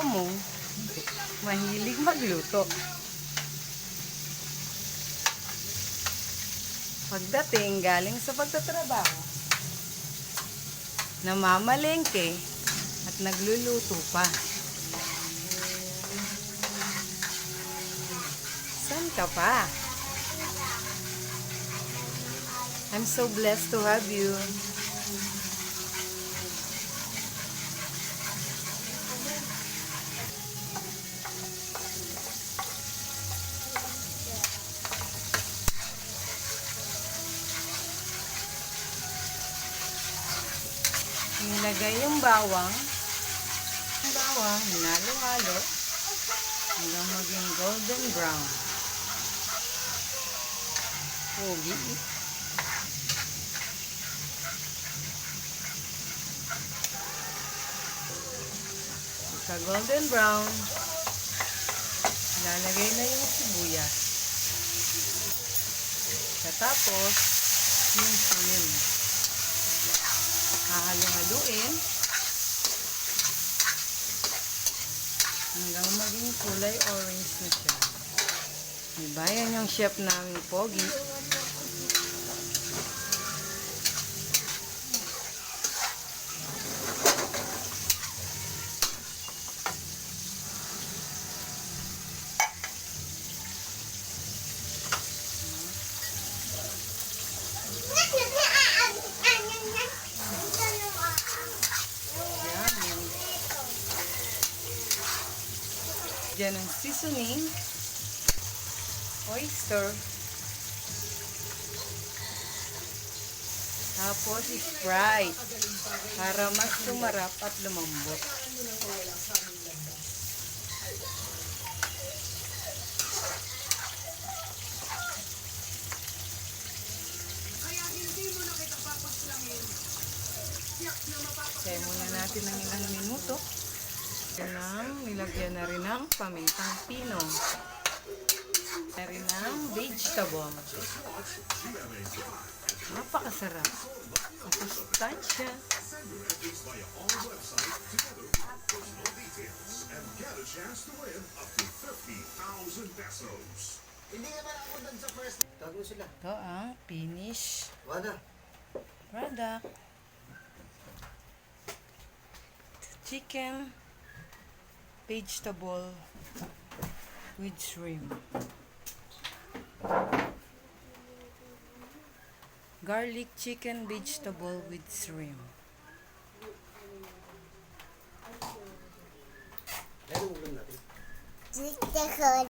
mo, mahilig magluto. Pagdating galing sa pagtatrabaho, namamalengke at nagluluto pa. Saan ka pa? I'm so blessed to have you. Nilagay yung bawang. Yung bawang, hinalo-halo hanggang maging golden brown. Pogi. Sa golden brown, lalagay na yung sibuyas. Tapos, yung shrimp. Hahalo-haluin hanggang maging kulay orange na siya. Diba? Yan yung chef namin, Pogi. Diyan ang seasoning, oyster, tapos Sprite para mas sumarap at lumambot. Kaya muna natin ng ilang minuto. Nilagyan na rin ng pamintang pino. Na rin ng vegetable. Napakasarap. Masustansya. Ito ang finish product. Chicken vegetable with shrimp. Garlic chicken vegetable with shrimp.